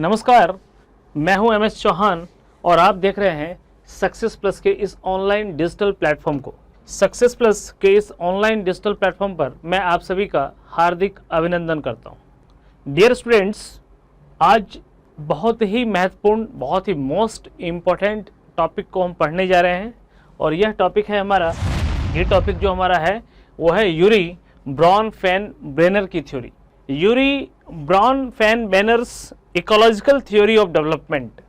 नमस्कार, मैं हूं एमएस चौहान और आप देख रहे हैं सक्सेस प्लस के इस ऑनलाइन डिजिटल प्लेटफॉर्म को। सक्सेस प्लस के इस ऑनलाइन डिजिटल प्लेटफॉर्म पर मैं आप सभी का हार्दिक अभिनंदन करता हूं। डियर स्टूडेंट्स, आज बहुत ही महत्वपूर्ण, बहुत ही मोस्ट इम्पॉर्टेंट टॉपिक को हम पढ़ने जा रहे हैं और यह टॉपिक है हमारा, ये टॉपिक जो हमारा है वो है यूरी ब्रॉन-फैन-ब्रेनर की theory. Urie Bronfenbrenner's ecological theory of development,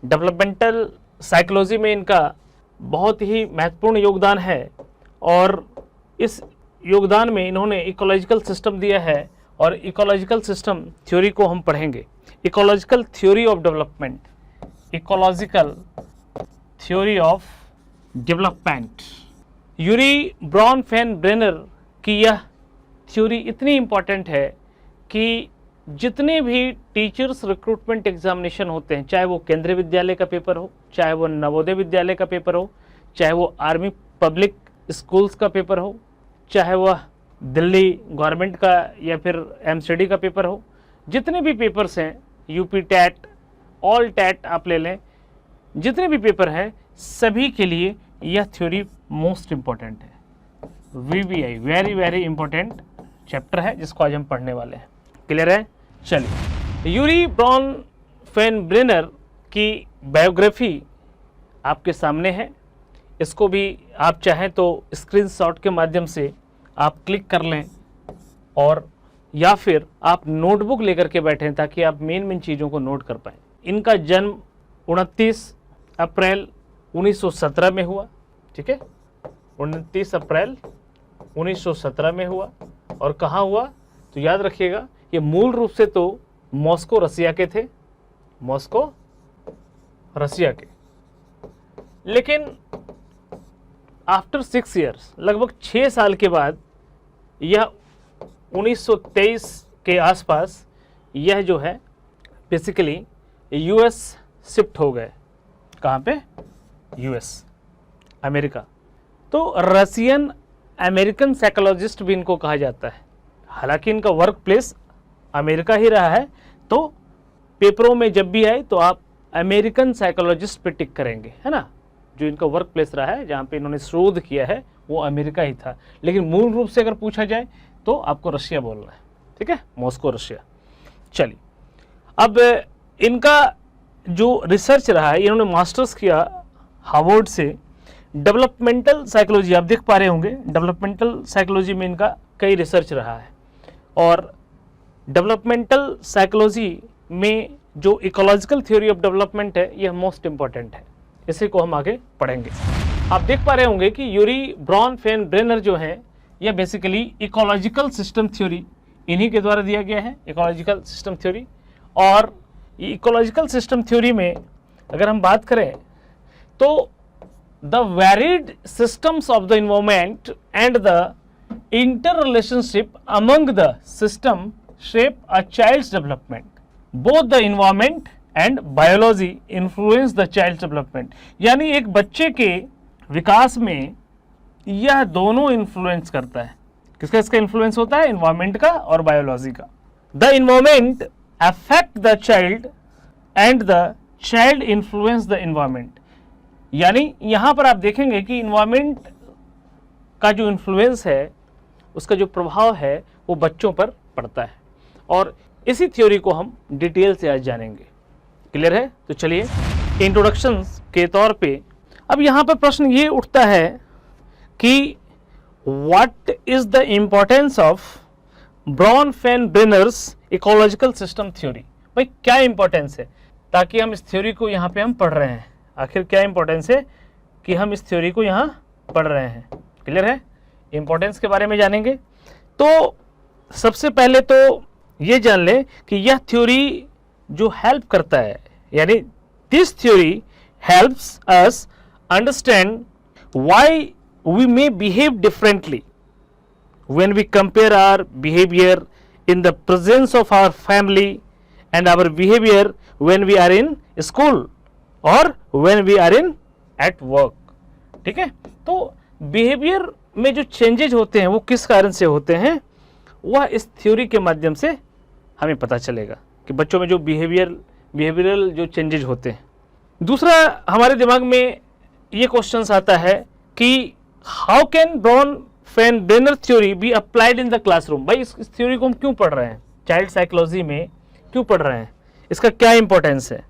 developmental psychology में इनका बहुत ही महत्वपूर्ण योगदान है और इस योगदान में इन्होंने इकोलॉजिकल सिस्टम दिया है और इकोलॉजिकल सिस्टम थ्योरी को हम पढ़ेंगे। Ecological theory of development, ecological theory of development. Yuri Bronfenbrenner की यह थ्योरी इतनी इम्पॉर्टेंट है कि जितने भी टीचर्स रिक्रूटमेंट एग्जामिनेशन होते हैं, चाहे वो केंद्रीय विद्यालय का पेपर हो, चाहे वो नवोदय विद्यालय का पेपर हो, चाहे वो आर्मी पब्लिक स्कूल्स का पेपर हो, चाहे वह दिल्ली गवर्नमेंट का या फिर एमसीडी का पेपर हो, जितने भी पेपर्स हैं, यूपी टैट, ऑल टैट आप ले लें, जितने भी पेपर हैं सभी के लिए यह थ्योरी मोस्ट इम्पॉर्टेंट है। VVI very very important chapter है जिसको आज हम पढ़ने वाले हैं। क्लियर है? चलिए, यूरी ब्रॉन-फैन-ब्रेनर की बायोग्राफी आपके सामने है। इसको भी आप चाहें तो स्क्रीनशॉट के माध्यम से आप क्लिक कर लें और या फिर आप नोटबुक लेकर के बैठें ताकि आप मेन चीज़ों को नोट कर पाएँ। इनका जन्म 29 अप्रैल 1917 में हुआ। ठीक है, 29 अप्रैल 1917 में हुआ और कहाँ हुआ तो याद रखिएगा, ये मूल रूप से तो मॉस्को रसिया के थे, मॉस्को रसिया के, लेकिन आफ्टर 6 ईयर्स, लगभग 6 साल के बाद यह 1923 के आसपास यह जो है बेसिकली यूएस शिफ्ट हो गए। कहाँ पे? US, America. तो रसियन अमेरिकन साइकोलॉजिस्ट भी इनको कहा जाता है। हालांकि इनका वर्क प्लेस अमेरिका ही रहा है, तो पेपरों में जब भी आए तो आप अमेरिकन साइकोलॉजिस्ट पे टिक करेंगे, है ना। जो इनका वर्क प्लेस रहा है, जहाँ पे इन्होंने शोध किया है, वो अमेरिका ही था, लेकिन मूल रूप से अगर पूछा जाए तो आपको रशिया बोलना है। ठीक है, मॉस्को रशिया। चलिए, अब इनका जो रिसर्च रहा है, इन्होंने मास्टर्स किया हार्वर्ड से डेवलपमेंटल साइकोलॉजी। आप देख पा रहे होंगे डेवलपमेंटल साइकोलॉजी में इनका कई रिसर्च रहा है और डेवलपमेंटल साइकोलॉजी में जो इकोलॉजिकल थ्योरी ऑफ डेवलपमेंट है यह मोस्ट इम्पॉर्टेंट है। इसी को हम आगे पढ़ेंगे। आप देख पा रहे होंगे कि यूरी ब्रॉन-फैन-ब्रेनर जो है यह बेसिकली इकोलॉजिकल सिस्टम थ्योरी इन्हीं के द्वारा दिया गया है, इकोलॉजिकल सिस्टम थ्योरी। और ये इकोलॉजिकल सिस्टम थ्योरी में अगर हम बात करें तो the varied systems of the environment and the interrelationship among the system shape a child's development. Both the environment and biology influence the child's development. यानी एक बच्चे के विकास में यह दोनों इन्फ्लुएंस करता है। किसका इसका इन्फ्लुएंस होता है? इन्वायरमेंट का और बायोलॉजी का। The environment affect the child and the child influence the environment. यानी यहाँ पर आप देखेंगे कि इन्वायरमेंट का जो इन्फ्लुएंस है, उसका जो प्रभाव है वो बच्चों पर पड़ता है और इसी थ्योरी को हम डिटेल से आज जानेंगे। क्लियर है? तो चलिए, इंट्रोडक्शन के तौर पे अब यहाँ पर प्रश्न ये उठता है कि what is the importance of Bronfenbrenner's ecological system theory. भाई क्या इंपॉर्टेंस है, ताकि हम इस थ्योरी को यहाँ पे हम पढ़ रहे हैं। आखिर क्या इंपॉर्टेंस है कि हम इस थ्योरी को यहाँ पढ़ रहे हैं। क्लियर है? इंपॉर्टेंस के बारे में जानेंगे तो सबसे पहले तो ये जान लें कि यह थ्योरी जो हेल्प करता है, यानी this theory helps us understand why we may behave differently when we compare our behaviour in the presence of our family and our behaviour when we are in school और when we are in at work. ठीक है, तो behaviour में जो changes होते हैं वो किस कारण से होते हैं, वह इस थ्योरी के माध्यम से हमें पता चलेगा कि बच्चों में जो बिहेवियर बिहेवियरल जो चेंजेज होते हैं। दूसरा हमारे दिमाग में ये क्वेश्चन आता है कि how can Bronfenbrenner theory be applied in the classroom. भाई इस थ्योरी को हम क्यों पढ़ रहे हैं, चाइल्ड साइकोलॉजी में क्यों पढ़ रहे हैं, इसका क्या इंपॉर्टेंस है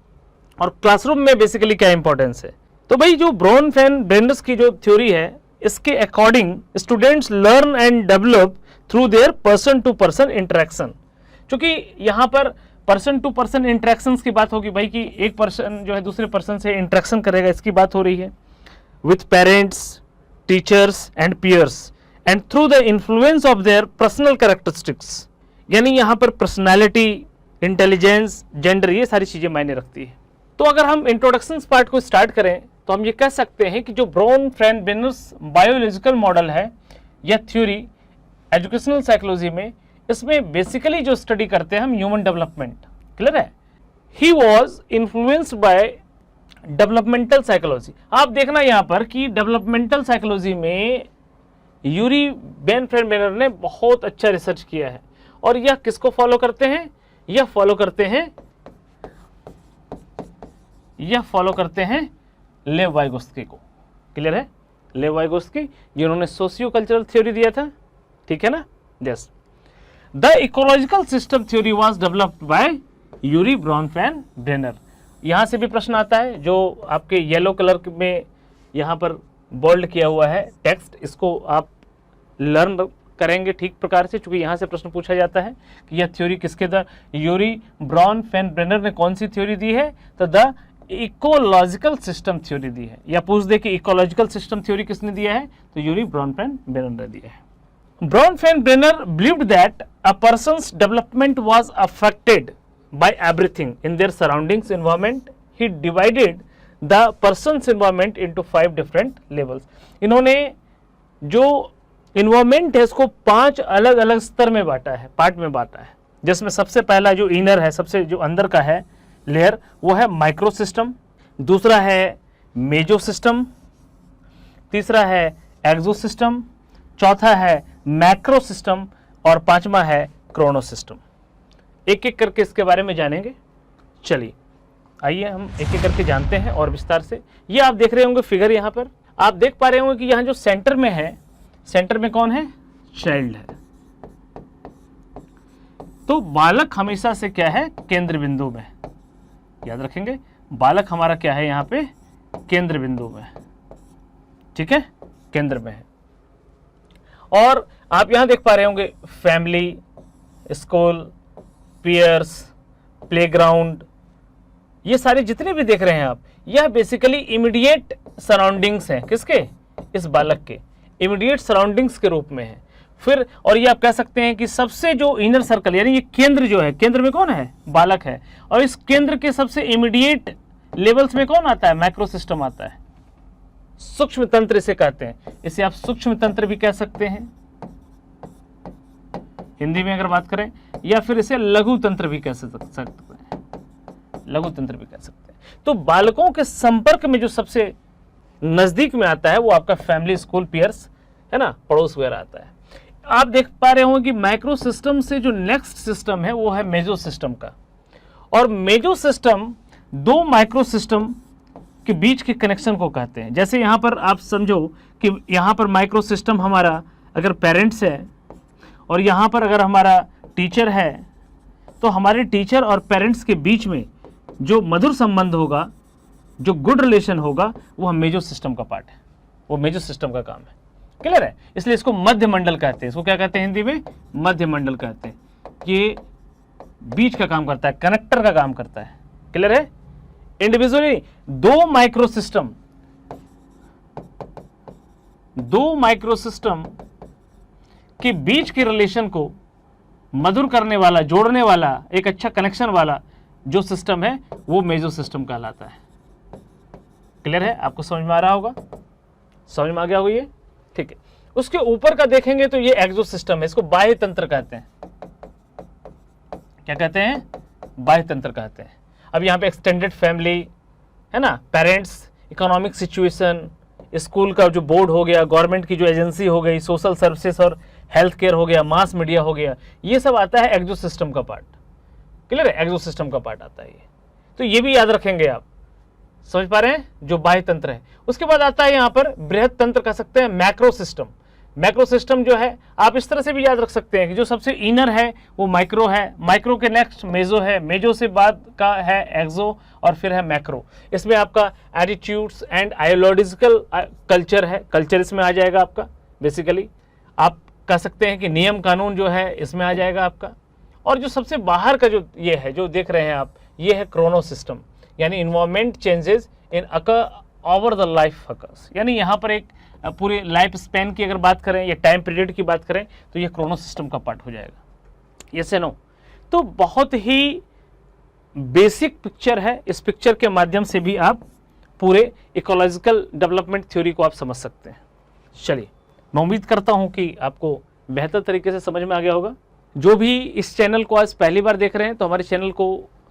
और क्लासरूम में बेसिकली क्या इंपॉर्टेंस है। तो भाई जो ब्रॉन फैन ब्रेनर्स की जो थ्योरी है, इसके according students learn and develop through their person to person interaction. क्योंकि यहाँ पर पर्सन टू पर्सन इंटरेक्शंस की बात होगी भाई, कि एक पर्सन जो है दूसरे पर्सन से इंटरेक्शन करेगा, इसकी बात हो रही है। With parents, teachers and peers and through the influence of their personal characteristics, यानी यहाँ पर पर्सनैलिटी, इंटेलिजेंस, जेंडर, ये सारी चीज़ें मायने रखती है। तो अगर हम इंट्रोडक्शन पार्ट को स्टार्ट करें तो हम ये कह सकते हैं कि जो ब्रॉन फैन ब्रेनर्स बायोलॉजिकल मॉडल है या थ्योरी एजुकेशनल साइकोलॉजी में, इसमें बेसिकली जो स्टडी करते हैं हम ह्यूमन डेवलपमेंट। क्लियर है? He was influenced by developmental psychology. आप देखना यहाँ पर कि डेवलपमेंटल साइकोलॉजी में यूरी बेन फैन ब्रेनर ने बहुत अच्छा रिसर्च किया है। और यह किसको फॉलो करते हैं? यह फॉलो करते हैं लेव वाइगोत्स्की को। क्लियर है? लेव वाइगोत्स्की जिन्होंने सोशियो कल्चरल थ्योरी दिया था, ठीक है ना। Yes, the ecological system theory was developed by Urie Bronfenbrenner. यहां से भी प्रश्न आता है, जो आपके येलो कलर में यहां पर बोल्ड किया हुआ है टेक्स्ट, इसको आप लर्न करेंगे ठीक प्रकार से, क्योंकि यहां से प्रश्न पूछा जाता है कि यह थ्योरी किसके द्वारा, यूरी ब्रॉन फैन ब्रेनर ने कौन सी थ्योरी दी है, तो द इकोलॉजिकल सिस्टम थ्योरी दी है। या पूछ दे कि इकोलॉजिकल सिस्टम थ्योरी किसने दिया है, तो यूरी ब्रॉन फैन ब्रेनर ने दिया है। Bronfenbrenner believed that a person's development was affected by everything in their surroundings environment. He divided the person's environment into 5 different levels. इन्होंने जो environment है इसको 5 अलग अलग स्तर में बांटा है, पार्ट में बांटा है, जिसमें सबसे पहला जो इनर है, सबसे जो अंदर का है लेयर, वो है माइक्रो सिस्टम, दूसरा है मेजो सिस्टम, तीसरा है एक्सो सिस्टम, चौथा है मैक्रो सिस्टम और पांचवा है क्रोनो सिस्टम। एक एक करके इसके बारे में जानेंगे। चलिए आइए हम एक एक करके जानते हैं और विस्तार से। ये आप देख रहे होंगे फिगर, यहाँ पर आप देख पा रहे होंगे कि यहाँ जो सेंटर में है, सेंटर में कौन है? चाइल्ड है। तो बालक हमेशा से क्या है? केंद्र बिंदु में। याद रखेंगे, बालक हमारा क्या है यहाँ पे? केंद्र बिंदु में। ठीक है, केंद्र में है। और आप यहां देख पा रहे होंगे फैमिली, स्कूल, पियर्स, प्लेग्राउंड, ये सारे जितने भी देख रहे हैं आप, यह बेसिकली इमीडिएट सराउंडिंग्स हैं। किसके? इस बालक के इमीडिएट सराउंडिंग्स के रूप में है। फिर और ये आप कह सकते हैं कि सबसे जो इनर सर्कल, यानी ये केंद्र जो है, केंद्र में कौन है? बालक है। और इस केंद्र के सबसे इमीडिएट लेवल्स में कौन आता है? मैक्रो सिस्टम आता है। सूक्ष्म तंत्र इसे कहते हैं। इसे आप सूक्ष्म तंत्र भी कह सकते हैं हिंदी में अगर बात करें, या फिर इसे लघु तंत्र भी कह सकते हैं। लघु तंत्र भी कह सकते हैं। तो बालकों के संपर्क में जो सबसे नजदीक में आता है वो आपका फैमिली, स्कूल, पियर्स है ना, पड़ोस वगैरह आता है। आप देख पा रहे होंगे कि माइक्रो सिस्टम से जो नेक्स्ट सिस्टम है वो है मेजो सिस्टम का। और मेजो सिस्टम 2 माइक्रो सिस्टम के बीच के कनेक्शन को कहते हैं। जैसे यहाँ पर आप समझो कि यहाँ पर माइक्रो सिस्टम हमारा अगर पेरेंट्स है और यहाँ पर अगर हमारा टीचर है, तो हमारे टीचर और पेरेंट्स के बीच में जो मधुर संबंध होगा, जो गुड रिलेशन होगा, वो मेजो सिस्टम का पार्ट है, वो मेजो सिस्टम का काम है। क्लियर है? इसलिए इसको मध्य मंडल कहते हैं। इसको क्या कहते हैं हिंदी में? मध्य मंडल कहते हैं। ये बीच का काम करता है, कनेक्टर का काम करता है। क्लियर है? इंडिविजुअली 2 माइक्रो सिस्टम के बीच के रिलेशन को मधुर करने वाला, जोड़ने वाला, एक अच्छा कनेक्शन वाला जो सिस्टम है वो मेजो सिस्टम कहलाता है। क्लियर है? आपको समझ में आ रहा होगा? समझ में आ गया होगा ये? ठीक है। उसके ऊपर का देखेंगे तो ये एक्सो सिस्टम है। इसको बाह्य तंत्र कहते हैं। क्या कहते हैं? बाह्य तंत्र कहते हैं। अब यहाँ पे एक्सटेंडेड फैमिली है ना, पेरेंट्स, इकोनॉमिक सिचुएशन, स्कूल का जो बोर्ड हो गया, गवर्नमेंट की जो एजेंसी हो गई, सोशल सर्विसेज और हेल्थ केयर हो गया, मास मीडिया हो गया, ये सब आता है एक्सो सिस्टम का पार्ट। क्लियर है? एक्सो सिस्टम का पार्ट आता है ये। तो ये भी याद रखेंगे आप, समझ पा रहे हैं, जो बाह्य तंत्र है। उसके बाद आता है यहाँ पर बृहद तंत्र, कह सकते हैं मैक्रो सिस्टम। मैक्रो सिस्टम जो है आप इस तरह से भी याद रख सकते हैं कि जो सबसे इनर है वो माइक्रो है, माइक्रो के नेक्स्ट मेजो है, मेजो से बाद का है एक्सो और फिर है मैक्रो। इसमें आपका एटीट्यूड्स एंड आइडियोलॉजिकल कल्चर है, कल्चर इसमें आ जाएगा आपका। बेसिकली आप कह सकते हैं कि नियम कानून जो है इसमें आ जाएगा आपका। और जो सबसे बाहर का जो ये है, जो देख रहे हैं आप, ये है क्रोनो सिस्टम, यानी environment changes in occur over the life occurs, यानी यहाँ पर एक पूरे लाइफ स्पैन की अगर बात करें या टाइम पीरियड की बात करें तो ये क्रोनो सिस्टम का पार्ट हो जाएगा। यस या नो? तो बहुत ही बेसिक पिक्चर है, इस पिक्चर के माध्यम से भी आप पूरे इकोलॉजिकल डेवलपमेंट थ्योरी को आप समझ सकते हैं। चलिए, मैं उम्मीद करता हूं कि आपको बेहतर तरीके से समझ में आ गया होगा। जो भी इस चैनल को आज पहली बार देख रहे हैं तो हमारे चैनल को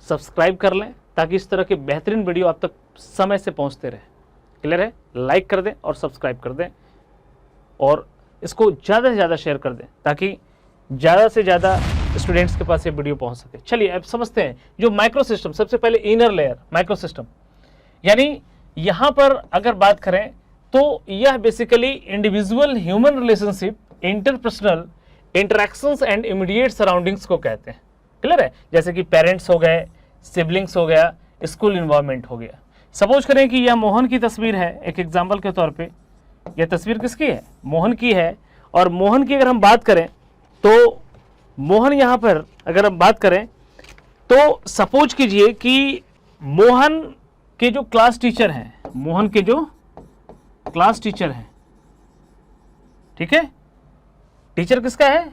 सब्सक्राइब कर लें ताकि इस तरह के बेहतरीन वीडियो आप तक समय से पहुंचते रहे। क्लियर है? लाइक कर दें और सब्सक्राइब कर दें और इसको ज़्यादा से ज़्यादा शेयर कर दें ताकि ज़्यादा से ज़्यादा स्टूडेंट्स के पास ये वीडियो पहुंच सके। चलिए अब समझते हैं जो माइक्रो सिस्टम, सबसे पहले इनर लेयर माइक्रो सिस्टम, यानी यहाँ पर अगर बात करें तो यह basically individual human relationship, interpersonal interactions and immediate surroundings को कहते हैं। क्लियर है? जैसे कि पेरेंट्स हो गए, सिबलिंग्स हो गया, स्कूल इन्वायरमेंट हो गया। सपोज करें कि यह मोहन की तस्वीर है, एक एग्जाम्पल के तौर पे। यह तस्वीर किसकी है? मोहन की है। और मोहन की अगर हम बात करें तो मोहन यहाँ पर अगर हम बात करें तो सपोज कीजिए कि मोहन के जो क्लास टीचर हैं, मोहन के जो क्लास टीचर हैं, ठीक है, टीचर किसका है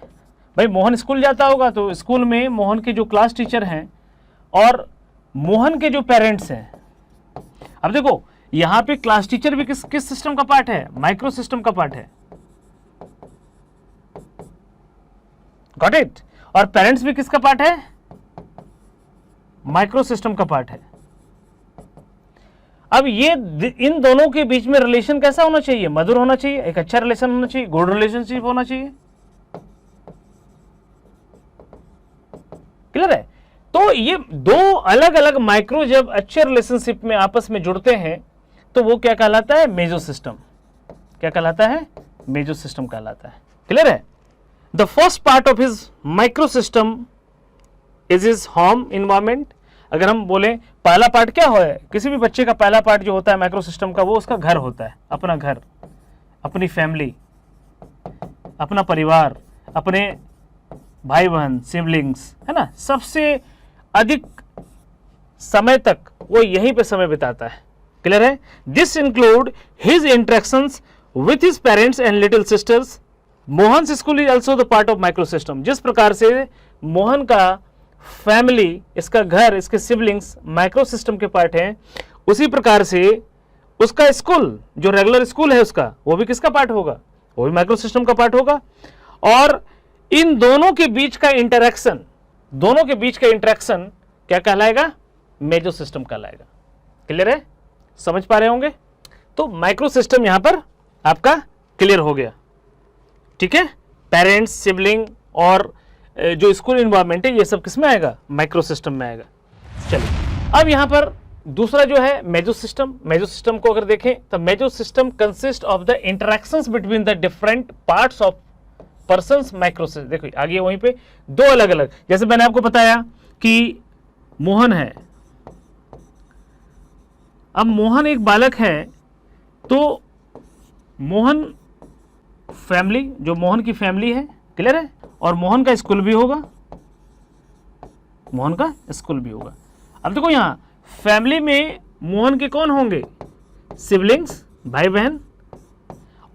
भाई? मोहन स्कूल जाता होगा तो स्कूल में मोहन के जो क्लास टीचर हैं और मोहन के जो पेरेंट्स हैं। अब देखो यहां पे क्लास टीचर भी किस सिस्टम का पार्ट है? माइक्रो सिस्टम का पार्ट है। Got it? और पेरेंट्स भी किसका पार्ट है? माइक्रो सिस्टम का पार्ट है। अब ये इन दोनों के बीच में रिलेशन कैसा होना चाहिए? मधुर होना चाहिए, एक अच्छा रिलेशन होना चाहिए, गुड रिलेशनशिप होना चाहिए। क्लियर है? तो ये दो अलग अलग माइक्रो जब अच्छे रिलेशनशिप में आपस में जुड़ते हैं तो वो क्या कहलाता है? मेजो सिस्टम। क्या कहलाता है? मेजो सिस्टम कहलाता है। क्लियर है? The first part of his micro system is his home environment. अगर हम बोले पहला पार्ट क्या है, किसी भी बच्चे का पहला पार्ट जो होता है माइक्रो सिस्टम का, वो उसका घर होता है, अपना घर, अपनी फैमिली, अपना परिवार, अपने भाई बहन, सिबलिंग्स, है ना। सबसे अधिक समय तक वो यहीं पे समय बिताता है। क्लियर है? This include his interactions with his parents and little sisters. Mohan school is also the part of micro system. जिस प्रकार से मोहन का फैमिली, इसका घर, इसके सिबलिंग्स माइक्रो सिस्टम के पार्ट हैं, उसी प्रकार से उसका स्कूल, जो रेगुलर स्कूल है उसका, वो भी किसका पार्ट होगा? वो भी माइक्रो सिस्टम का पार्ट होगा। और इन दोनों के बीच का इंटरेक्शन, दोनों के बीच का इंटरेक्शन क्या कहलाएगा? मेजो सिस्टम कहलाएगा। क्लियर है? समझ पा रहे होंगे? तो माइक्रो सिस्टम यहां पर आपका क्लियर हो गया। ठीक है? पेरेंट्स, सिबलिंग और जो स्कूल इन्वायरमेंट है, ये सब किस में आएगा? माइक्रो सिस्टम में आएगा। चलिए अब यहां पर दूसरा जो है मेजो सिस्टम। मेजो सिस्टम को अगर देखें तो meso system consist of the interactions between the different parts of person's micro system. देखो आगे वहीं पे दो अलग अलग, जैसे मैंने आपको बताया कि मोहन है। अब मोहन एक बालक है तो मोहन फैमिली, जो मोहन की फैमिली है, क्लियर है, और मोहन का स्कूल भी होगा, मोहन का स्कूल भी होगा। अब देखो यहां फैमिली में मोहन के कौन होंगे? सिबलिंग्स, भाई बहन।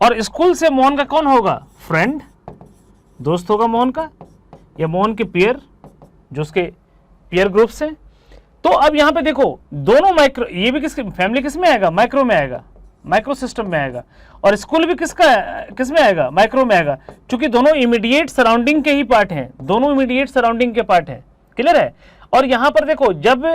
और स्कूल से मोहन का कौन होगा? फ्रेंड, दोस्त होगा मोहन का, या मोहन के पीयर, जो उसके पीयर ग्रुप से। तो अब यहां पे देखो दोनों माइक्रो, ये भी किसके फैमिली किस में आएगा? माइक्रो में आएगा, माइक्रो सिस्टम में आएगा। और स्कूल भी किस में आएगा? माइक्रो में आएगा, क्योंकि दोनों इमीडिएट सराउंडिंग के ही पार्ट हैं, दोनों इमीडिएट सराउंडिंग के पार्ट हैं। क्लियर है? और यहां पर देखो जब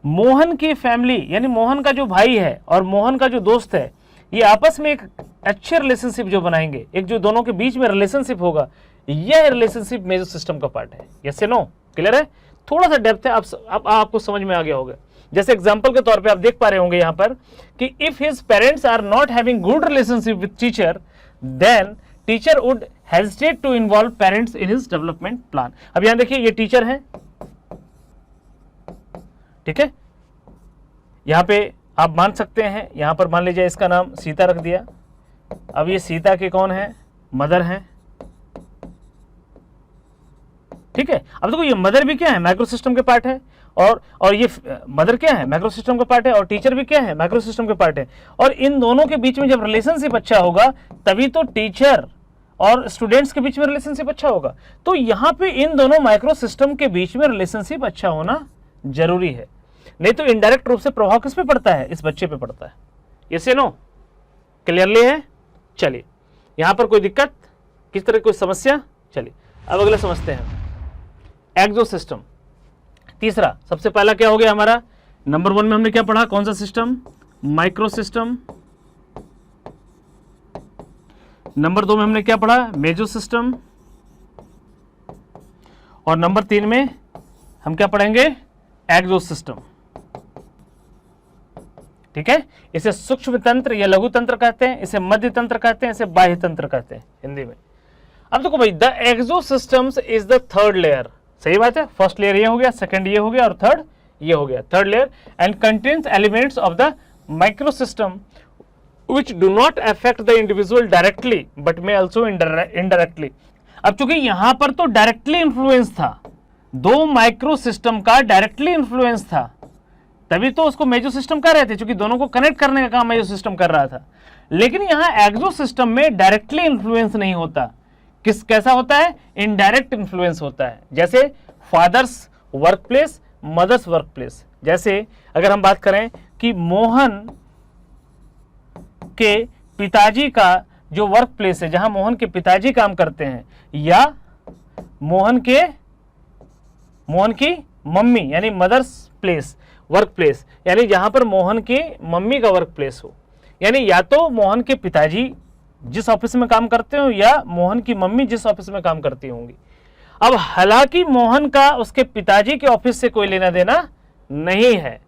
मोहन की फैमिली, यानी मोहन का जो भाई है और मोहन का जो दोस्त है, ये आपस में एक अच्छे रिलेशनशिप जो बनाएंगे, एक जो दोनों के बीच में रिलेशनशिप होगा, यह रिलेशनशिप मेजो सिस्टम का पार्ट है। यस या नो? क्लियर है? थोड़ा सा डेप्थ है, अब आपको समझ में आ गया होगा। जैसे एग्जांपल के तौर पे आप देख पा रहे होंगे यहां पर कि if his parents are not having good relationship with teacher, then teacher would hesitate to involve parents in his development plan. अब यहां देखिए ये टीचर है, ठीक है, यहां पे आप मान सकते हैं, यहां पर मान लीजिए इसका नाम सीता रख दिया। अब ये सीता के कौन है? मदर है, ठीक है। अब देखो ये मदर भी क्या है? माइक्रो सिस्टम के पार्ट है, और ये मदर क्या है? माइक्रो सिस्टम का पार्ट है, और टीचर भी क्या है? माइक्रो सिस्टम के पार्ट है। और इन दोनों के बीच में जब रिलेशनशिप अच्छा होगा तभी तो टीचर और स्टूडेंट्स के बीच में रिलेशनशिप अच्छा होगा। तो यहां पे इन दोनों माइक्रो सिस्टम के बीच में रिलेशनशिप अच्छा होना जरूरी है, नहीं तो इनडायरेक्ट रूप से प्रभाव किस पे पड़ता है? इस बच्चे पे पड़ता है। ये से नो क्लियरली है? चलिए, यहां पर कोई दिक्कत, किस तरह कोई समस्या? चलिए अब अगला समझते हैं, एक्सो सिस्टम। तीसरा, सबसे पहला क्या हो गया हमारा? नंबर 1 में हमने क्या पढ़ा? कौन सा सिस्टम? Micro system. नंबर 2 में हमने क्या पढ़ा? मेजो सिस्टम। और नंबर 3 में हम क्या पढ़ेंगे? एक्सो सिस्टम, ठीक है। इसे सूक्ष्म तंत्र या लघु तंत्र कहते हैं, इसे मध्य तंत्र कहते हैं, इसे बाह्य तंत्र कहते हैं हिंदी में। अब देखो भाई, the exosystems is the third layer. सही बात है, फर्स्ट लेयर ये हो गया, सेकंड ये हो गया, और थर्ड ये हो गया, third layer, and contains elements of the micro system which do not affect the individual directly but may also indirectly। अब चूंकि यहां पर तो डायरेक्टली इंफ्लुएंस था, दो माइक्रो सिस्टम का डायरेक्टली इंफ्लुएंस था, तभी तो उसको मेजो सिस्टम कह रहे थे, क्योंकि दोनों को कनेक्ट करने का काम मेजो सिस्टम कर रहा था। लेकिन यहां एक्सो सिस्टम में डायरेक्टली इंफ्लुएंस नहीं होता, कैसा होता है? इनडायरेक्ट इंफ्लुएंस होता है। जैसे father's workplace, mother's workplace. जैसे अगर हम बात करें कि मोहन के पिताजी का जो वर्क प्लेस है, जहां मोहन के पिताजी काम करते हैं, या मोहन की मम्मी यानी मदर्स प्लेस, वर्क प्लेस, यानी जहां पर मोहन की मम्मी का वर्क प्लेस हो, यानी या तो मोहन के पिताजी जिस ऑफिस में काम करते हो या मोहन की मम्मी जिस ऑफिस में काम करती होंगी। अब हालांकि मोहन का उसके पिताजी के ऑफिस से कोई लेना देना नहीं है,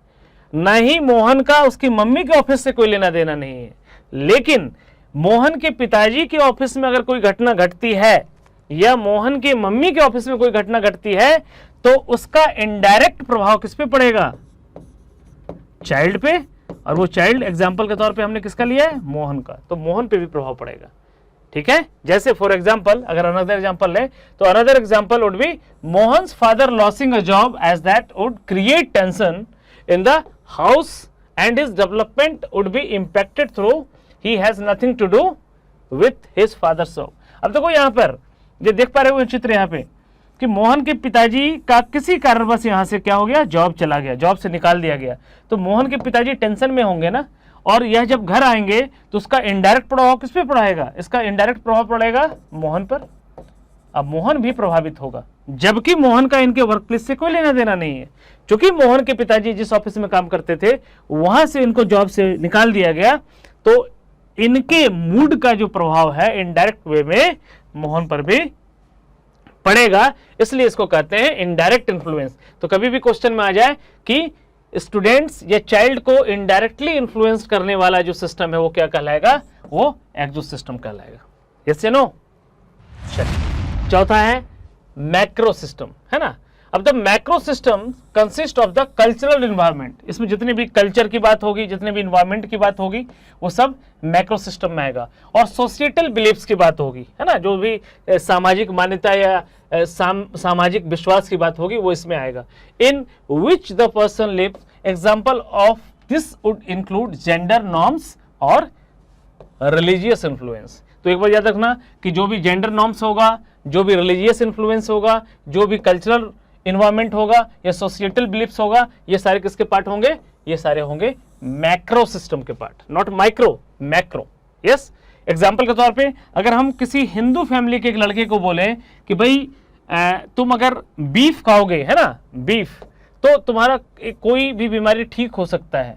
न ही मोहन का उसकी मम्मी के ऑफिस से कोई लेना देना नहीं है, लेकिन मोहन के पिताजी के ऑफिस में अगर कोई घटना घटती है या मोहन के मम्मी के ऑफिस में कोई घटना घटती है तो उसका इनडायरेक्ट प्रभाव किस पे पड़ेगा? चाइल्ड पे। और वो चाइल्ड एग्जाम्पल के तौर पे हमने किसका लिया है? मोहन का। तो मोहन पे भी प्रभाव पड़ेगा, ठीक है। जैसे फॉर एग्जाम्पल अगर अनदर एग्जाम्पल ले तो another example would be Mohan's father losing a job as that would create tension in the house and his development would be impacted through he has nothing to do with his father's job। अब देखो यहाँ पर ये देख पा रहे हो चित्र यहाँ पे कि मोहन के पिताजी का किसी कारणवश यहाँ से क्या हो गया? जॉब चला गया, जॉब से निकाल दिया गया। तो मोहन के पिताजी टेंशन में होंगे ना, और यह जब घर आएंगे तो उसका इनडायरेक्ट प्रभाव किस पे पड़ेगा? इसका इनडायरेक्ट प्रभाव पड़ेगा मोहन पर। अब मोहन भी प्रभावित होगा, जबकि मोहन का इनके वर्कप्लेस से कोई लेना देना नहीं है। क्योंकि मोहन के पिताजी जिस ऑफिस में काम करते थे वहां से इनको जॉब से निकाल दिया गया, तो इनके मूड का जो प्रभाव है इनडायरेक्ट वे में मोहन पर भी पड़ेगा, इसलिए इसको कहते हैं इनडायरेक्ट इन्फ्लुएंस। तो कभी भी क्वेश्चन में आ जाए कि स्टूडेंट्स या चाइल्ड को इनडायरेक्टली इन्फ्लुएंस करने वाला जो सिस्टम है वो क्या कहलाएगा? वो एक्सो सिस्टम कहलाएगा। यस या नो? चलिए, चौथा है मैक्रो सिस्टम, है ना। अब the macro system consist of the cultural environment. इसमें जितने भी कल्चर की बात होगी, जितने भी इन्वायरमेंट की बात होगी, वो सब मैक्रो सिस्टम में आएगा। और सोसाइटल बिलीफ्स की बात होगी, है ना, जो भी सामाजिक मान्यता या सामाजिक विश्वास की बात होगी वो इसमें आएगा। In which the person lives, example of this would include gender norms और रिलीजियस इन्फ्लुएंस। तो एक बार याद रखना कि जो भी जेंडर नॉर्म्स होगा, जो भी रिलीजियस इन्फ्लुएंस होगा, जो भी कल्चरल इन्वायरमेंट होगा या सोसाइटल बिलीफ्स होगा, ये सारे किसके पार्ट होंगे? ये सारे होंगे मैक्रो सिस्टम के part, not micro, macro. Yes, example के तौर पे अगर हम किसी हिंदू फैमिली के एक लड़के को बोले कि भाई तुम अगर बीफ खाओगे, है ना, बीफ, तो तुम्हारा कोई भी बीमारी ठीक हो सकता है,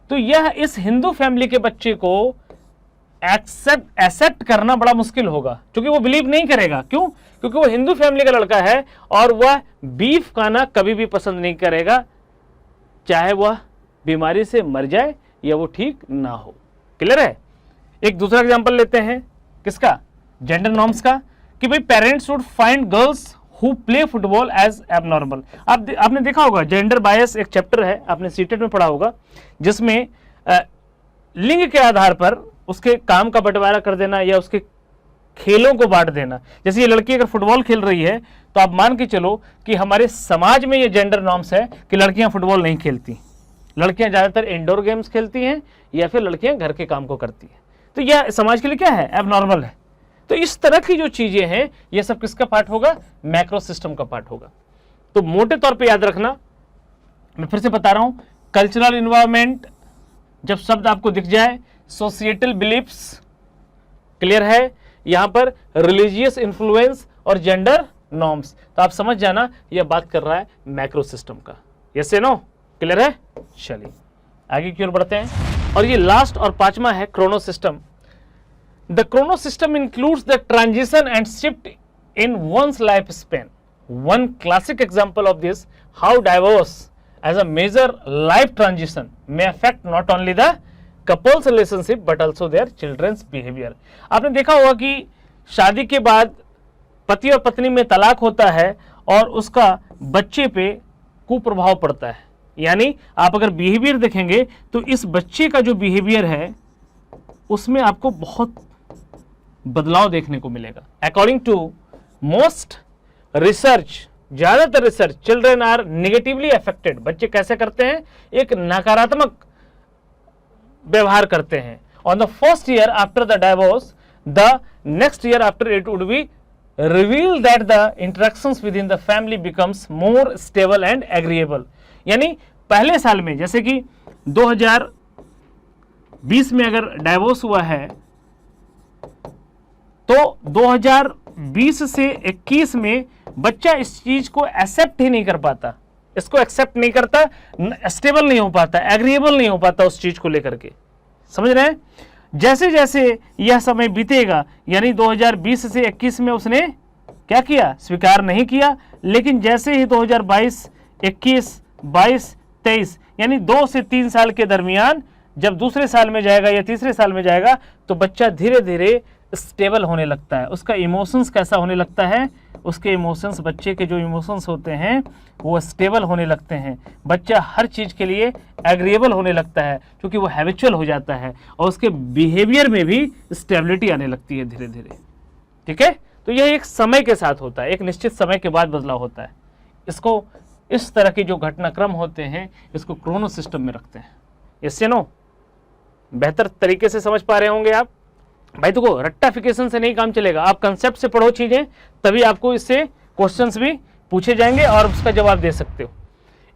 तो यह इस हिंदू फैमिली के बच्चे को एक्सेप्ट करना बड़ा मुश्किल होगा, क्योंकि वो बिलीव नहीं करेगा। क्यों? क्योंकि वो हिंदू फैमिली का लड़का है और वह बीफ खाना कभी भी पसंद नहीं करेगा, चाहे वह बीमारी से मर जाए या वो ठीक ना हो। क्लियर है? एक दूसरा एग्जांपल लेते हैं, किसका? जेंडर नॉर्म्स का, कि भाई parents would find girls who play football as abnormal. आपने देखा होगा जेंडर बायस एक चैप्टर है, आपने सीटेट में पढ़ा होगा, जिसमें लिंग के आधार पर उसके काम का बंटवारा कर देना या उसके खेलों को बांट देना। जैसे ये लड़की अगर फुटबॉल खेल रही है तो आप मान के चलो कि हमारे समाज में ये जेंडर नॉर्म्स है कि लड़कियां फुटबॉल नहीं खेलती, लड़कियां ज्यादातर इंडोर गेम्स खेलती हैं या फिर लड़कियां घर के काम को करती हैं। तो यह समाज के लिए क्या है? एबनॉर्मल है। तो इस तरह की जो चीजें हैं ये सब किसका पार्ट होगा? मैक्रो सिस्टम का पार्ट होगा। तो मोटे तौर पे याद रखना, मैं फिर से बता रहा हूं, कल्चरल इन्वायरमेंट जब शब्द आपको दिख जाए, सोशिएटल बिलीफ्स, क्लियर है, यहां पर रिलीजियस इन्फ्लुएंस और जेंडर नॉर्म्स, तो आप समझ जाना यह बात कर रहा है मैक्रो सिस्टम का। यस या नो? क्लियर है? चलिए आगे की ओर बढ़ते हैं। और ये लास्ट और पांचवा है Chrono system. The Chrono system includes the transition and shift in one's life span. One classic example of this, how diverse as a major life transition may affect not only the couple's relationship but also their children's behavior। आपने देखा होगा कि शादी के बाद पति और पत्नी में तलाक होता है और उसका बच्चे पे कुप्रभाव पड़ता है। यानी आप अगर बिहेवियर देखेंगे तो इस बच्चे का जो बिहेवियर है उसमें आपको बहुत बदलाव देखने को मिलेगा। अकॉर्डिंग टू मोस्ट रिसर्च, ज्यादातर research, children are negatively affected. बच्चे कैसे करते हैं? एक नकारात्मक व्यवहार करते हैं। On the first year after the divorce, the next year after it would be reveal that the interactions within the family becomes more stable and agreeable. यानी पहले साल में, जैसे कि 2020 में अगर डाइवोर्स हुआ है तो 2020 से 21 में बच्चा इस चीज को एक्सेप्ट ही नहीं कर पाता, इसको एक्सेप्ट नहीं करता, स्टेबल नहीं हो पाता, एग्रीएबल नहीं हो पाता उस चीज को लेकर के। समझ रहे हैं? जैसे जैसे यह समय बीतेगा, यानी 2020 से 21 में उसने क्या किया? स्वीकार नहीं किया। लेकिन जैसे ही 2022, 21, 22, 23 यानी 2 से 3 साल के दरमियान जब दूसरे साल में जाएगा या तीसरे साल में जाएगा तो बच्चा धीरे धीरे स्टेबल होने लगता है। उसका इमोशंस कैसा होने लगता है? उसके इमोशंस, बच्चे के जो इमोशंस होते हैं वो स्टेबल होने लगते हैं। बच्चा हर चीज़ के लिए एग्रीएबल होने लगता है क्योंकि वो हैबिचुअल हो जाता है और उसके बिहेवियर में भी स्टेबिलिटी आने लगती है धीरे धीरे। ठीक है? तो यह एक समय के साथ होता है, एक निश्चित समय के बाद बदलाव होता है। इसको, इस तरह के जो घटनाक्रम होते हैं इसको क्रोनो सिस्टम में रखते हैं। इससे नो बेहतर तरीके से समझ पा रहे होंगे आप भाई। तो रट्टाफिकेशन से नहीं काम चलेगा, आप कंसेप्ट से पढ़ो चीजें, तभी आपको इससे क्वेश्चंस भी पूछे जाएंगे और उसका जवाब दे सकते हो।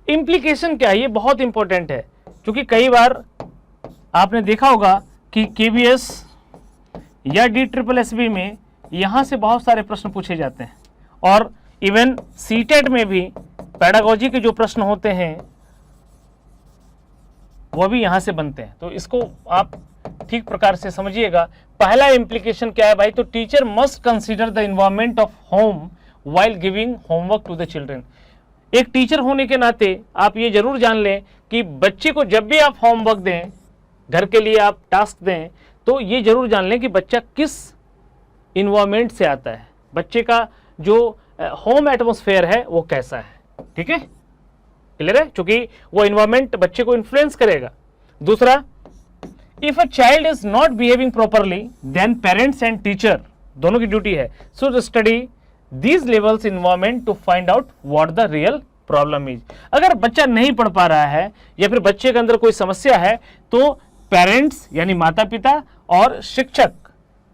इम्प्लीकेशन क्या है? ये बहुत इंपॉर्टेंट है क्योंकि कई बार आपने देखा होगा कि केवीएस या DSSB में यहां से बहुत सारे प्रश्न पूछे जाते हैं और इवन सीटेट में भी पेडागोजी के जो प्रश्न होते हैं वो भी यहां से बनते हैं। तो इसको आप ठीक प्रकार से समझिएगा। पहला इंप्लीकेशन क्या है भाई? तो teacher must consider the environment of home while giving homework to the children. एक टीचर होने के नाते आप ये जरूर जान लें कि बच्चे को जब भी आप होमवर्क दें, घर के लिए आप टास्क दें, तो ये जरूर जान लें कि बच्चा किस इन्वायरमेंट से आता है, बच्चे का जो होम एटमॉस्फेयर है वो कैसा है। ठीक है? क्लियर है? क्योंकि वो इन्वायरमेंट बच्चे को इन्फ्लुएंस करेगा। दूसरा, if a child is not behaving properly then parents and teacher दोनों की ड्यूटी है should study these levels environment to find out what the real problem is. अगर बच्चा नहीं पढ़ पा रहा है या फिर बच्चे के अंदर कोई समस्या है तो पेरेंट्स यानी माता पिता और शिक्षक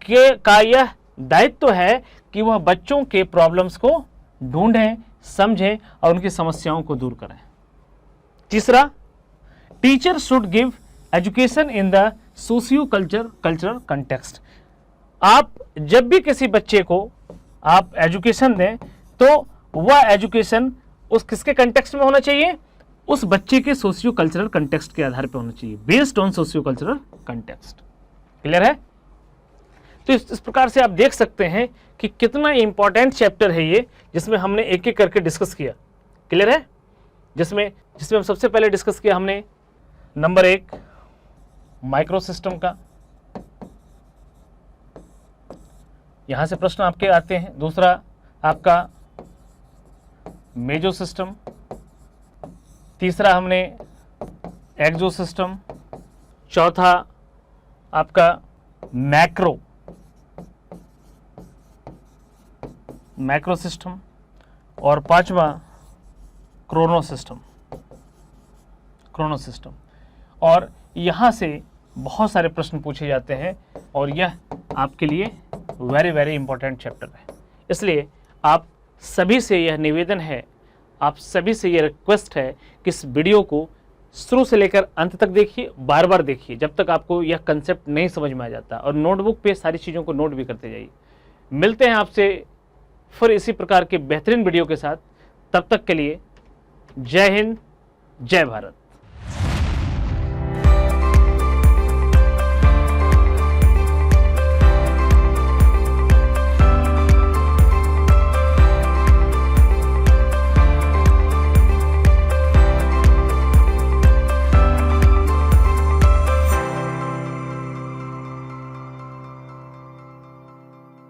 के का यह दायित्व है कि वह बच्चों के प्रॉब्लम्स को ढूंढें, समझें और उनकी समस्याओं को दूर करें। तीसरा, teacher should give education in the socio cultural context. आप जब भी किसी बच्चे को आप एजुकेशन दें तो वह एजुकेशन उस किसके कंटेक्स्ट में होना चाहिए? उस बच्चे के सोशियो कल्चरल कंटेक्स्ट के आधार पर होना चाहिए, based on socio cultural context. Clear है? तो इस प्रकार से आप देख सकते हैं कि कितना इंपॉर्टेंट चैप्टर है ये, जिसमें हमने एक एक करके डिस्कस किया। क्लियर है? जिसमें हम सबसे पहले डिस्कस किया हमने नंबर 1 माइक्रो सिस्टम का, यहां से प्रश्न आपके आते हैं। दूसरा आपका मेजो सिस्टम, तीसरा हमने एक्सो सिस्टम, चौथा आपका मैक्रो सिस्टम, और पांचवा क्रोनो सिस्टम। और यहाँ से बहुत सारे प्रश्न पूछे जाते हैं और यह आपके लिए वेरी वेरी इंपॉर्टेंट चैप्टर है। इसलिए आप सभी से यह निवेदन है, आप सभी से यह रिक्वेस्ट है कि इस वीडियो को शुरू से लेकर अंत तक देखिए, बार बार देखिए जब तक आपको यह कंसेप्ट नहीं समझ में आ जाता, और नोटबुक पे सारी चीज़ों को नोट भी करते जाइए। मिलते हैं आपसे फिर इसी प्रकार के बेहतरीन वीडियो के साथ। तब तक के लिए जय हिंद, जय भारत।